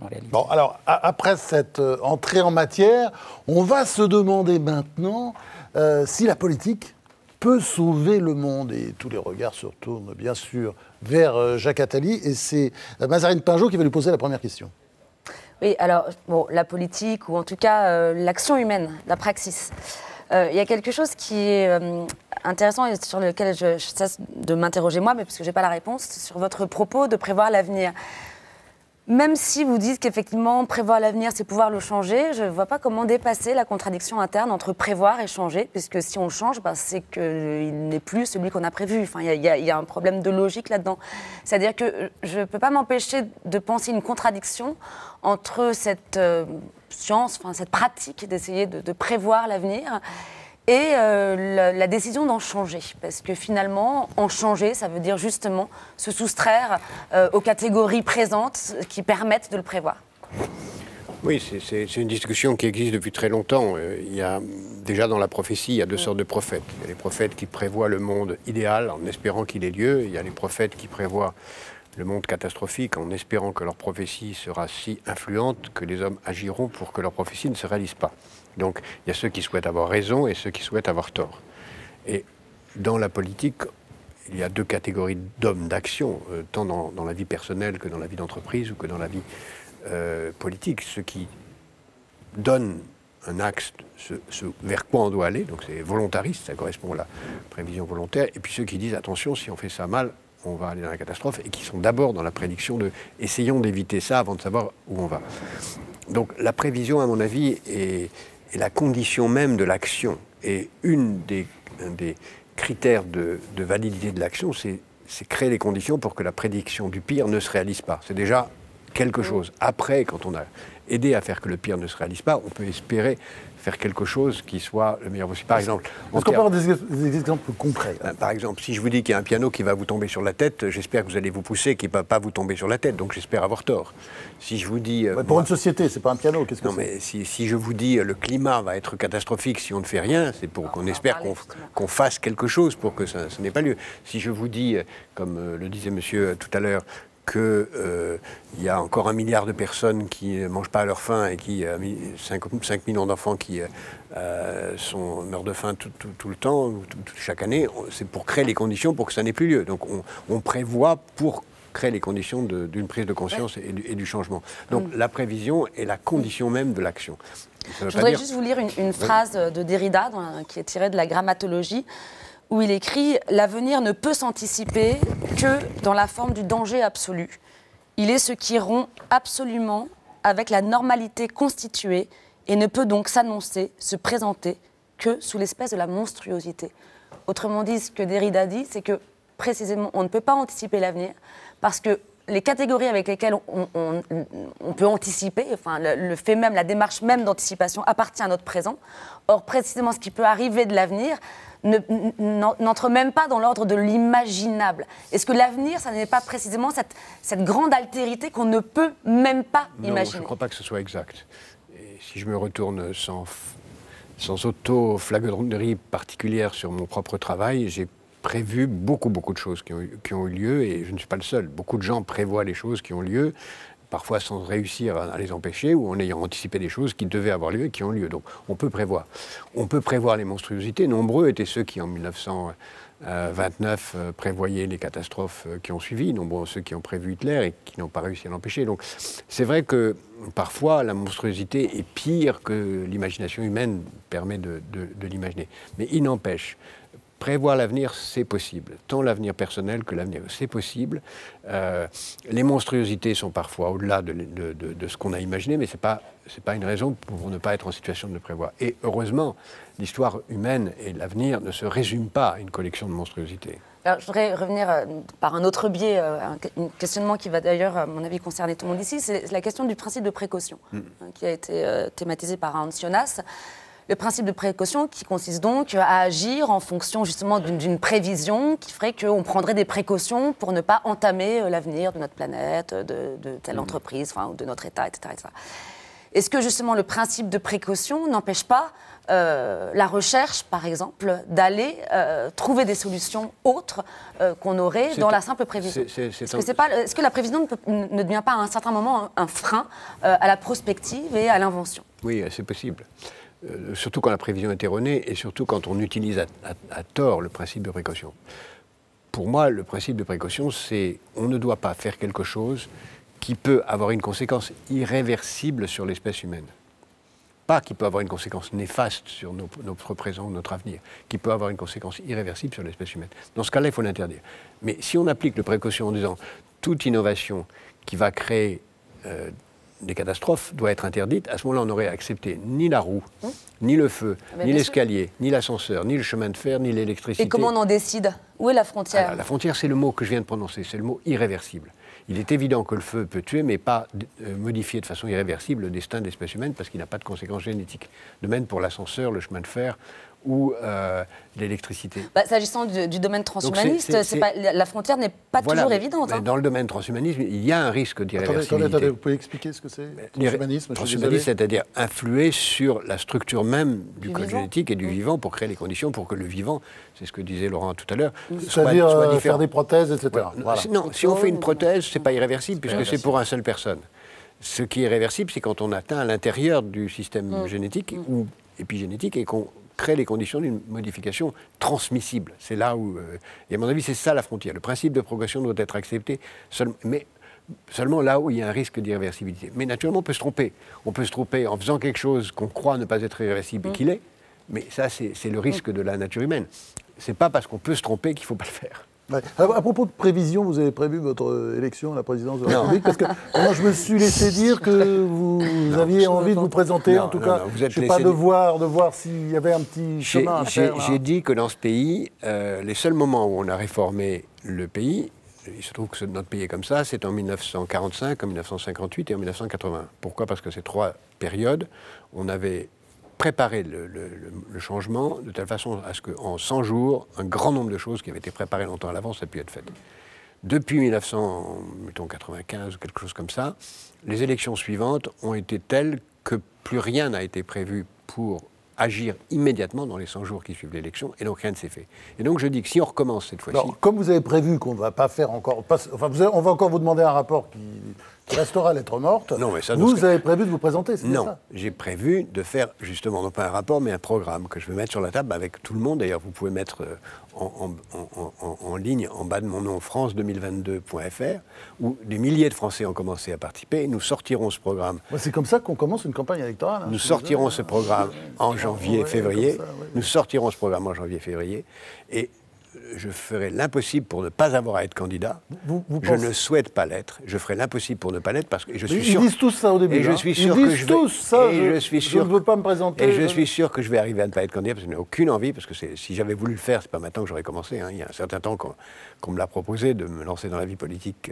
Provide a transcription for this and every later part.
en réalité. Bon, alors, après cette entrée en matière, on va se demander maintenant si la politique peut sauver le monde. Et tous les regards se retournent, bien sûr, vers Jacques Attali. Et c'est Mazarine Pinjot qui va lui poser la première question. Oui, alors, bon, la politique, ou en tout cas l'action humaine, la praxis. Il y a quelque chose qui est intéressant et sur lequel je cesse de m'interroger moi, mais parce que je n'ai pas la réponse, sur votre propos de prévoir l'avenir. Même si vous dites qu'effectivement, prévoir l'avenir, c'est pouvoir le changer, je ne vois pas comment dépasser la contradiction interne entre prévoir et changer, puisque si on le change, c'est qu'il n'est plus celui qu'on a prévu. Enfin, il y a un problème de logique là-dedans. C'est-à-dire que je ne peux pas m'empêcher de penser une contradiction entre cette science, cette pratique d'essayer de prévoir l'avenir et la décision d'en changer. Parce que finalement, en changer, ça veut dire justement se soustraire aux catégories présentes qui permettent de le prévoir. Oui, c'est une discussion qui existe depuis très longtemps. Il y a, déjà dans la prophétie, il y a deux sortes de prophètes. Il y a les prophètes qui prévoient le monde idéal en espérant qu'il ait lieu. Il y a les prophètes qui prévoient le monde catastrophique en espérant que leur prophétie sera si influente que les hommes agiront pour que leur prophétie ne se réalise pas. Donc, il y a ceux qui souhaitent avoir raison et ceux qui souhaitent avoir tort. Et dans la politique, il y a deux catégories d'hommes d'action, tant dans la vie personnelle que dans la vie d'entreprise ou que dans la vie politique. Ceux qui donnent un axe vers quoi on doit aller, donc c'est volontariste, ça correspond à la prévision volontaire, et puis ceux qui disent attention, si on fait ça mal, on va aller dans la catastrophe, et qui sont d'abord dans la prédiction de essayons d'éviter ça avant de savoir où on va. Donc la prévision, à mon avis, est la condition même de l'action. Et un des critères de validité de l'action, c'est créer les conditions pour que la prédiction du pire ne se réalise pas. C'est déjà quelque chose. Après, quand on a aidé à faire que le pire ne se réalise pas, on peut espérer faire quelque chose qui soit le meilleur possible. Par exemple... Est-ce qu'on peut avoir des exemples concrets? Par exemple, si je vous dis qu'il y a un piano qui va vous tomber sur la tête, j'espère que vous allez vous pousser, qu'il ne va pas vous tomber sur la tête, donc j'espère avoir tort. Si je vous dis... pour une société, c'est pas un piano, qu'est-ce que c'est? Non, mais si je vous dis le climat va être catastrophique si on ne fait rien, c'est pour qu'on espère qu'on fasse quelque chose pour que ça n'ait pas lieu. Si je vous dis, comme le disait monsieur tout à l'heure, qu'il y a encore 1 milliard de personnes qui ne mangent pas à leur faim et qui 5 millions d'enfants qui meurent de faim tout le temps, chaque année, c'est pour créer les conditions pour que ça n'ait plus lieu. Donc on prévoit pour créer les conditions d'une prise de conscience et du changement. Donc la prévision est la condition même de l'action. Je voudrais juste vous lire une phrase de Derrida qui est tirée de la grammatologie, où il écrit « L'avenir ne peut s'anticiper que dans la forme du danger absolu. Il est ce qui rompt absolument avec la normalité constituée et ne peut donc s'annoncer, se présenter que sous l'espèce de la monstruosité. » Autrement dit, ce que Derrida dit, c'est que précisément, on ne peut pas anticiper l'avenir parce que les catégories avec lesquelles on peut anticiper, enfin le fait même, la démarche même d'anticipation appartient à notre présent. Or, précisément, ce qui peut arriver de l'avenir n'entre même pas dans l'ordre de l'imaginable. Est-ce que l'avenir, ça n'est pas précisément cette grande altérité qu'on ne peut même pas imaginer? Non, je ne crois pas que ce soit exact. Et si je me retourne sans auto-flagornerie particulière sur mon propre travail, j'ai prévu beaucoup de choses qui ont eu lieu, et je ne suis pas le seul. Beaucoup de gens prévoient les choses qui ont lieu, parfois sans réussir à les empêcher, ou en ayant anticipé des choses qui devaient avoir lieu et qui ont lieu. Donc on peut prévoir. On peut prévoir les monstruosités. Nombreux étaient ceux qui, en 1929, prévoyaient les catastrophes qui ont suivi. Nombreux ceux qui ont prévu Hitler et qui n'ont pas réussi à l'empêcher. Donc c'est vrai que parfois la monstruosité est pire que l'imagination humaine permet de l'imaginer. Mais il n'empêche, prévoir l'avenir, c'est possible. Tant l'avenir personnel que l'avenir, c'est possible. Les monstruosités sont parfois au-delà de ce qu'on a imaginé, mais ce n'est pas une raison pour ne pas être en situation de le prévoir. Et heureusement, l'histoire humaine et l'avenir ne se résument pas à une collection de monstruosités. Alors, je voudrais revenir par un autre biais, un questionnement qui va d'ailleurs, à mon avis, concerner tout le monde ici, c'est la question du principe de précaution, qui a été thématisé par Hans Jonas. Le principe de précaution qui consiste donc à agir en fonction justement d'une prévision qui ferait qu'on prendrait des précautions pour ne pas entamer l'avenir de notre planète, de telle entreprise, ou de notre État, etc., etc. Est-ce que justement le principe de précaution n'empêche pas la recherche, par exemple, d'aller trouver des solutions autres qu'on aurait dans la simple prévision? Est-ce que la prévision ne devient pas à un certain moment un frein à la prospective et à l'invention? Oui, c'est possible. Surtout quand la prévision est erronée et surtout quand on utilise à tort le principe de précaution. Pour moi, le principe de précaution, c'est on ne doit pas faire quelque chose qui peut avoir une conséquence irréversible sur l'espèce humaine. Pas qui peut avoir une conséquence néfaste sur notre présent, notre avenir, qui peut avoir une conséquence irréversible sur l'espèce humaine. Dans ce cas-là, il faut l'interdire. Mais si on applique le précaution en disant toute innovation qui va créer des catastrophes doit être interdite, à ce moment-là, on n'aurait accepté ni la roue, ni le feu, ni l'escalier, ni l'ascenseur, ni le chemin de fer, ni l'électricité. Et comment on en décide? Où est la frontière? Alors, la frontière, c'est le mot que je viens de prononcer, c'est le mot irréversible. Il est évident que le feu peut tuer, mais pas modifier de façon irréversible le destin de l'espèce humaine parce qu'il n'a pas de conséquences génétiques. De même pour l'ascenseur, le chemin de fer ou l'électricité. S'agissant du domaine transhumaniste, la frontière n'est pas toujours évidente. Mais dans le domaine transhumanisme, il y a un risque d'irréversibilité. Attendez, vous pouvez expliquer ce que c'est, transhumanisme? Transhumanisme, c'est-à-dire influer sur la structure même du code génétique et du vivant pour créer les conditions pour que le vivant, c'est ce que disait Laurent tout à l'heure, c'est-à-dire faire des prothèses, etc. Voilà. Non, si on fait une prothèse, c'est pas irréversible puisque c'est pour une seule personne. Ce qui est réversible, c'est quand on atteint à l'intérieur du système génétique ou épigénétique et qu'on crée les conditions d'une modification transmissible. C'est là où, et à mon avis, c'est ça la frontière. Le principe de progression doit être accepté, mais seulement là où il y a un risque d'irréversibilité. Mais naturellement, on peut se tromper. On peut se tromper en faisant quelque chose qu'on croit ne pas être irréversible et qu'il est, mais ça, c'est le risque de la nature humaine. C'est pas parce qu'on peut se tromper qu'il ne faut pas le faire. Ouais. À propos de prévision, vous avez prévu votre élection à la présidence de la République? Parce que moi, je me suis laissé dire que vous aviez envie de vous présenter, en tout cas. Je ne sais pas de voir s'il y avait un petit chemin à faire. J'ai dit que dans ce pays, les seuls moments où on a réformé le pays, il se trouve que notre pays est comme ça, c'est en 1945, en 1958 et en 1980. Pourquoi? Parce que ces trois périodes, on avait préparer le changement de telle façon à ce qu'en 100 jours, un grand nombre de choses qui avaient été préparées longtemps à l'avance aient pu être faites. Depuis 1995 ou quelque chose comme ça, les élections suivantes ont été telles que plus rien n'a été prévu pour agir immédiatement dans les 100 jours qui suivent l'élection, et donc rien ne s'est fait. Et donc je dis que si on recommence cette fois-ci... Comme vous avez prévu qu'on ne va pas faire encore... on va encore vous demander un rapport qui restera lettre morte. Non, mais ça, vous avez prévu de vous présenter, c'est ça? Non, j'ai prévu de faire justement, non pas un rapport, mais un programme que je vais mettre sur la table avec tout le monde. D'ailleurs, vous pouvez mettre en ligne, en bas de mon nom, france2022.fr, où des milliers de Français ont commencé à participer. Nous sortirons ce programme. C'est comme ça qu'on commence une campagne électorale. Nous sortirons ce programme en janvier-février. Nous sortirons ce programme en janvier-février. Et je ferai l'impossible pour ne pas avoir à être candidat. Je ne souhaite pas l'être. Je ferai l'impossible pour ne pas l'être parce que je suis sûr. Ils disent tous ça au début. Et je suis sûr que je ne veux pas me présenter. Et je suis sûr que je vais arriver à ne pas être candidat parce que je n'ai aucune envie. Parce que si j'avais voulu le faire, c'est pas maintenant que j'aurais commencé. Il y a un certain temps qu'on me l'a proposé de me lancer dans la vie politique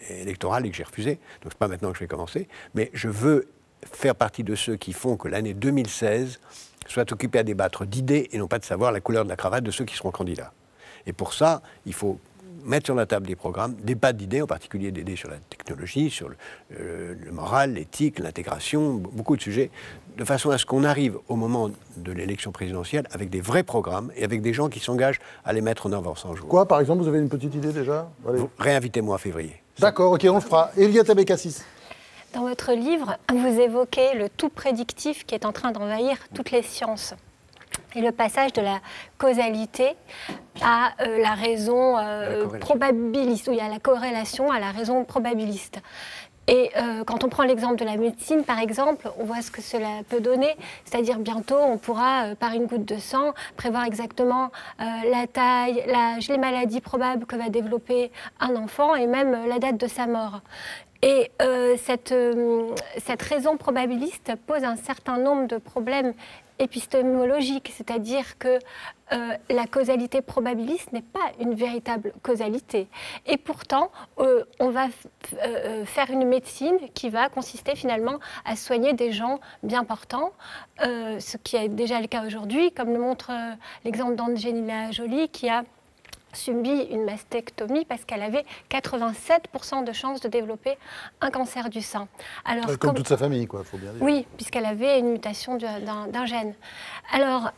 électorale et que j'ai refusé. Donc c'est pas maintenant que je vais commencer. Mais je veux faire partie de ceux qui font que l'année 2016 soit occupée à débattre d'idées et non pas de savoir la couleur de la cravate de ceux qui seront candidats. Et pour ça, il faut mettre sur la table des programmes, débattre d'idées, en particulier d'idées sur la technologie, sur le moral, l'éthique, l'intégration, beaucoup de sujets, de façon à ce qu'on arrive au moment de l'élection présidentielle avec des vrais programmes et avec des gens qui s'engagent à les mettre en avant 100 jours. Quoi, par exemple, vous avez une petite idée déjà? Réinvitez-moi en février. D'accord, ok, on le fera. Eliette Abécassis. Dans votre livre, vous évoquez le tout prédictif qui est en train d'envahir toutes les sciences. Et le passage de la causalité à la raison probabiliste, où il y a la corrélation à la raison probabiliste. Et quand on prend l'exemple de la médecine, par exemple, on voit ce que cela peut donner. C'est-à-dire bientôt, on pourra, par une goutte de sang, prévoir exactement la taille, l'âge, les maladies probables que va développer un enfant et même la date de sa mort. Et cette raison probabiliste pose un certain nombre de problèmes épistémologiques, c'est-à-dire que la causalité probabiliste n'est pas une véritable causalité. Et pourtant, on va faire une médecine qui va consister finalement à soigner des gens bien portants, ce qui est déjà le cas aujourd'hui, comme le montre l'exemple d'Angelina Jolie, qui a subi une mastectomie parce qu'elle avait 87% de chances de développer un cancer du sein. Alors, comme toute sa famille, quoi, faut bien dire. Oui, puisqu'elle avait une mutation d'un gène. Alors,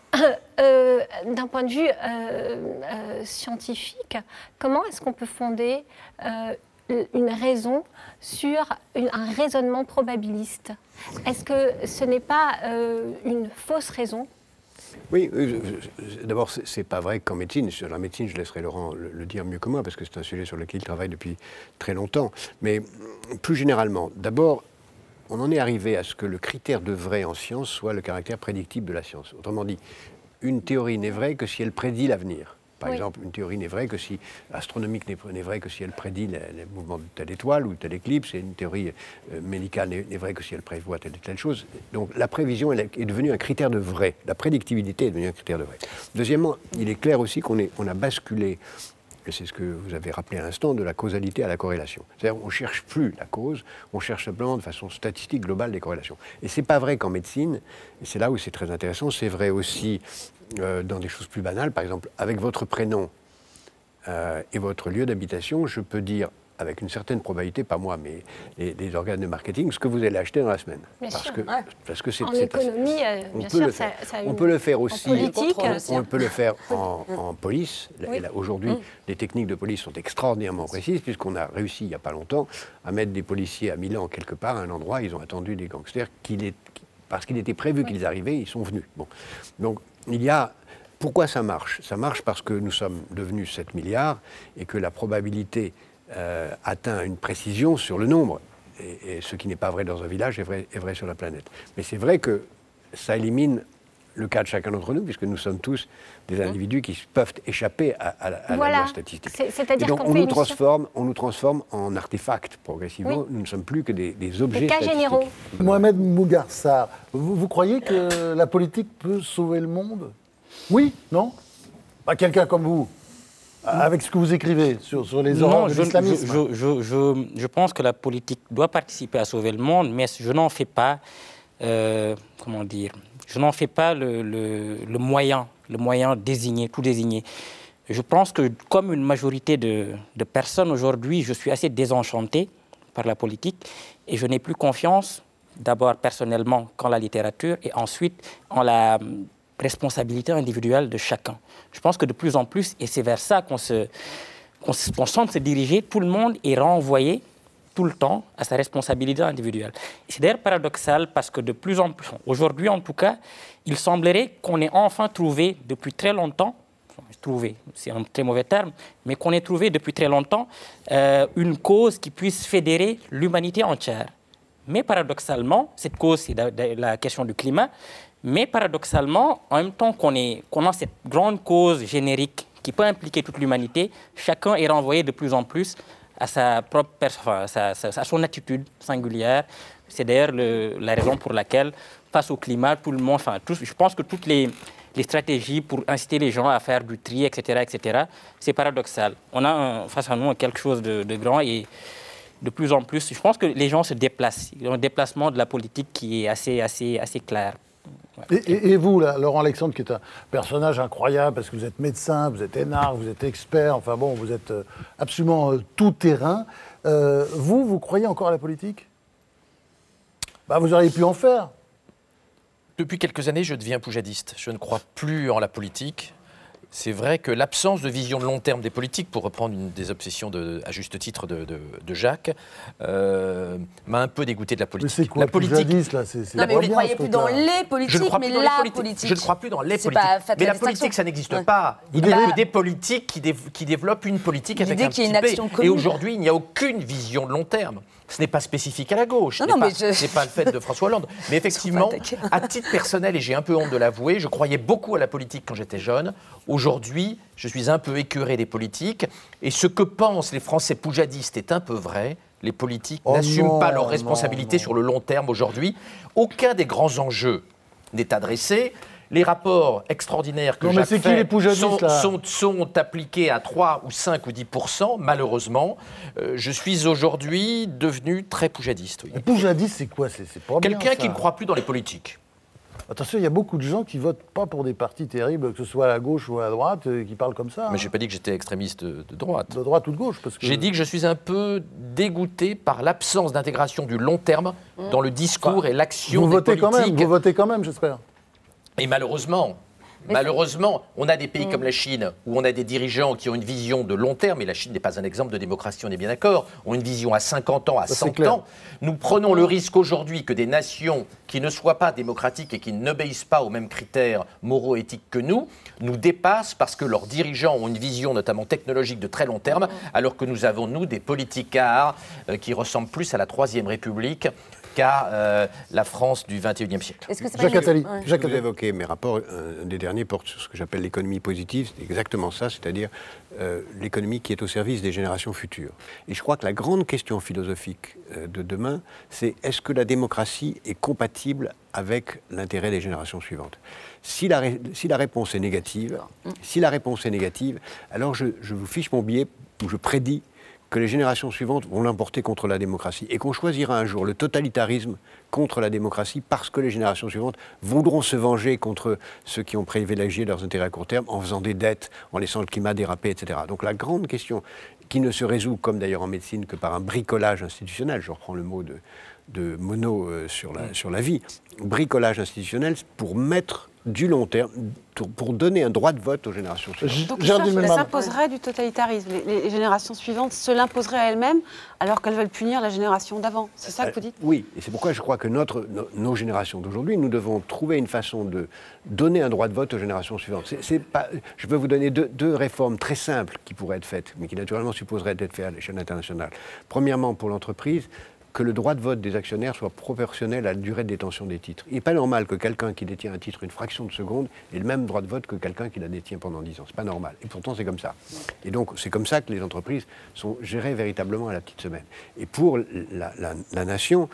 d'un point de vue scientifique, comment est-ce qu'on peut fonder une raison sur un raisonnement probabiliste? Est-ce que ce n'est pas une fausse raison? Oui, d'abord, c'est pas vrai qu'en médecine, sur la médecine, je laisserai Laurent le dire mieux que moi, parce que c'est un sujet sur lequel il travaille depuis très longtemps. Mais plus généralement, d'abord, on en est arrivé à ce que le critère de vrai en science soit le caractère prédictible de la science. Autrement dit, une théorie n'est vraie que si elle prédit l'avenir. Par exemple, une théorie n'est vraie que si astronomique n'est vraie que si elle prédit les mouvements de telle étoile ou telle éclipse, et une théorie médicale n'est vraie que si elle prévoit telle et telle chose. Donc la prévision est devenue un critère de vrai. La prédictibilité est devenue un critère de vrai. Deuxièmement, il est clair aussi qu'on a basculé, et c'est ce que vous avez rappelé à l'instant, de la causalité à la corrélation. C'est-à-dire qu'on ne cherche plus la cause, on cherche simplement de façon statistique globale les corrélations. Et ce n'est pas vrai qu'en médecine, et c'est là où c'est très intéressant, c'est vrai aussi dans des choses plus banales. Par exemple, avec votre prénom et votre lieu d'habitation, je peux dire avec une certaine probabilité, pas moi, mais les organes de marketing, ce que vous allez acheter dans la semaine. Parce que c'est en économie, bien sûr, ça a on peut le faire aussi. En politique, on peut le faire en police. Aujourd'hui, les techniques de police sont extraordinairement précises, puisqu'on a réussi, il n'y a pas longtemps, à mettre des policiers à Milan, quelque part, à un endroit, ils ont attendu des gangsters, parce qu'il était prévu qu'ils arrivaient, ils sont venus. Bon. Donc, pourquoi ça marche? Ça marche parce que nous sommes devenus 7 milliards et que la probabilité atteint une précision sur le nombre. Et ce qui n'est pas vrai dans un village est vrai sur la planète. Mais c'est vrai que ça élimine le cas de chacun d'entre nous, puisque nous sommes tous des individus qui peuvent échapper à la loi statistique. C'est-à-dire donc on nous transforme en artefacts progressivement. Nous ne sommes plus que des objets statistiques. Généraux. Mohamed Mougarsar, vous croyez que la politique peut sauver le monde? Oui? Non? Quelqu'un comme vous, avec ce que vous écrivez sur les horreurs de l'islamisme. Je pense que la politique doit participer à sauver le monde, mais je n'en fais pas, comment dire, je n'en fais pas le moyen désigné, tout désigné. Je pense que, comme une majorité de personnes aujourd'hui, je suis assez désenchanté par la politique et je n'ai plus confiance, d'abord personnellement, qu'en la littérature et ensuite en la responsabilité individuelle de chacun. Je pense que de plus en plus, et c'est vers ça qu'on semble se diriger, tout le monde est renvoyé tout le temps à sa responsabilité individuelle. C'est d'ailleurs paradoxal parce que de plus en plus, aujourd'hui en tout cas, il semblerait qu'on ait enfin trouvé depuis très longtemps, trouvé, c'est un très mauvais terme, mais qu'on ait trouvé depuis très longtemps une cause qui puisse fédérer l'humanité entière. Mais paradoxalement, cette cause, c'est la question du climat. Mais paradoxalement, en même temps qu'on a cette grande cause générique qui peut impliquer toute l'humanité, chacun est renvoyé de plus en plus à sa propre à son attitude singulière. C'est d'ailleurs la raison pour laquelle, face au climat, tout le monde, je pense que toutes les stratégies pour inciter les gens à faire du tri, etc., c'est paradoxal. On a face à nous quelque chose de grand et de plus en plus, je pense que les gens se déplacent. Il y a un déplacement de la politique qui est assez clair. Et vous, là, Laurent Alexandre, qui est un personnage incroyable, parce que vous êtes médecin, vous êtes énarque, vous êtes expert, enfin bon, vous êtes absolument tout-terrain. Vous croyez encore à la politique? Vous auriez pu en faire. Depuis quelques années, je deviens poujadiste. Je ne crois plus en la politique. C'est vrai que l'absence de vision de long terme des politiques, pour reprendre une des obsessions à juste titre de Jacques, m'a un peu dégoûté de la politique. Mais c'est quoi, la politique là, non, mais vous ne croyez plus dans les politiques, mais la politique. Je ne crois plus dans les politiques. Mais la politique, ça n'existe pas. Il n'y a que des politiques qui développent une politique avec un petit P. Et aujourd'hui, il n'y a aucune vision de long terme. Ce n'est pas spécifique à la gauche, ce n'est pas le fait de François Hollande. Mais effectivement, à titre personnel, et j'ai un peu honte de l'avouer, je croyais beaucoup à la politique quand j'étais jeune. Aujourd'hui, je suis un peu écœuré des politiques. Et ce que pensent les Français poujadistes est un peu vrai. Les politiques n'assument pas leurs responsabilités sur le long terme aujourd'hui. Aucun des grands enjeux n'est adressé. Les rapports extraordinaires que Jacques fait sont appliqués à 3 ou 5 ou 10%, malheureusement. Je suis aujourd'hui devenu très poujadiste. Oui. Poujadiste, c'est quoi? C'est pas quelqu'un qui ne croit plus dans les politiques. Attention, il y a beaucoup de gens qui ne votent pas pour des partis terribles, que ce soit à la gauche ou à la droite, qui parlent comme ça. Mais je n'ai pas dit que j'étais extrémiste de droite. De droite ou de gauche, parce que... J'ai dit que je suis un peu dégoûté par l'absence d'intégration du long terme dans le discours et l'action des politiques. Vous votez quand même, j'espère. Et malheureusement, on a des pays comme la Chine où on a des dirigeants qui ont une vision de long terme, et la Chine n'est pas un exemple de démocratie, on est bien d'accord, ont une vision à 50 ans, à 100 ans. Nous prenons le risque aujourd'hui que des nations qui ne soient pas démocratiques et qui n'obéissent pas aux mêmes critères moraux et éthiques que nous dépassent parce que leurs dirigeants ont une vision notamment technologique de très long terme, alors que nous avons, nous, des politicards qui ressemblent plus à la Troisième République qu'à la France du XXIe siècle. Jacques Attali. Vous évoquez mes rapports, un des derniers porte sur ce que j'appelle l'économie positive, c'est exactement ça, c'est-à-dire l'économie qui est au service des générations futures. Et je crois que la grande question philosophique de demain, c'est est-ce que la démocratie est compatible avec l'intérêt des générations suivantes ? Si la réponse est négative, alors je vous fiche mon billet où je prédis que les générations suivantes vont l'emporter contre la démocratie et qu'on choisira un jour le totalitarisme contre la démocratie parce que les générations suivantes voudront se venger contre ceux qui ont privilégié leurs intérêts à court terme en faisant des dettes, en laissant le climat déraper, etc. Donc la grande question qui ne se résout, comme d'ailleurs en médecine, que par un bricolage institutionnel, je reprends le mot de Monod sur la vie, bricolage institutionnel pour mettre du long terme, pour donner un droit de vote aux générations suivantes. Donc ça s'imposerait du totalitarisme. Les générations suivantes se l'imposeraient à elles-mêmes alors qu'elles veulent punir la génération d'avant. C'est ça que vous dites ? Oui, et c'est pourquoi je crois que nos générations d'aujourd'hui, nous devons trouver une façon de donner un droit de vote aux générations suivantes. Je peux vous donner deux réformes très simples qui pourraient être faites, mais qui naturellement supposeraient d'être faites à l'échelle internationale. Premièrement, pour l'entreprise, que le droit de vote des actionnaires soit proportionnel à la durée de détention des titres. Il n'est pas normal que quelqu'un qui détient un titre une fraction de seconde ait le même droit de vote que quelqu'un qui la détient pendant 10 ans. C'est pas normal. Et pourtant, c'est comme ça. Et donc, c'est comme ça que les entreprises sont gérées véritablement à la petite semaine. Et pour la nation,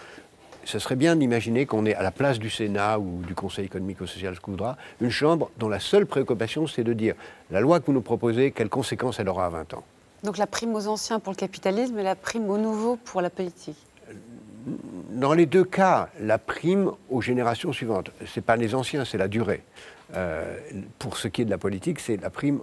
ce serait bien d'imaginer qu'on est à la place du Sénat ou du Conseil économique et social, ce qu'on voudra, une chambre dont la seule préoccupation, c'est de dire la loi que vous nous proposez, quelles conséquences elle aura à 20 ans. Donc la prime aux anciens pour le capitalisme et la prime aux nouveaux pour la politique. Dans les deux cas, la prime aux générations suivantes. Ce n'est pas les anciens, c'est la durée. Pour ce qui est de la politique, c'est la prime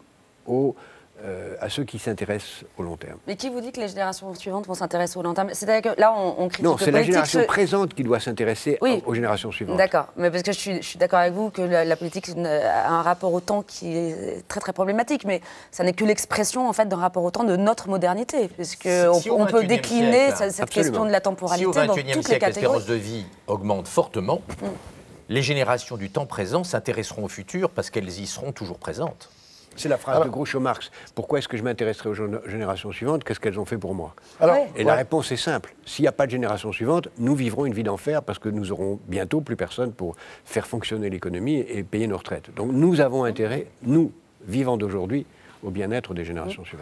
à ceux qui s'intéressent au long terme. Mais qui vous dit que les générations suivantes vont s'intéresser au long terme ? C'est-à-dire que là, on critique non, c'est la génération présente qui doit s'intéresser aux générations suivantes. D'accord, mais parce que je suis d'accord avec vous que la politique a un rapport au temps qui est très très problématique, mais ça n'est que l'expression en fait d'un rapport au temps de notre modernité, puisque on peut décliner cette question de la temporalité dans toutes les catégories. Si au XXIe siècle, l'espérance de vie augmente fortement, les générations du temps présent s'intéresseront au futur parce qu'elles y seront toujours présentes. C'est la phrase de Groucho Marx. Pourquoi est-ce que je m'intéresserai aux générations suivantes ? Qu'est-ce qu'elles ont fait pour moi ? La réponse est simple. S'il n'y a pas de génération suivante, nous vivrons une vie d'enfer parce que nous aurons bientôt plus personne pour faire fonctionner l'économie et payer nos retraites. Donc nous avons intérêt, nous, vivants d'aujourd'hui, au bien-être des générations suivantes.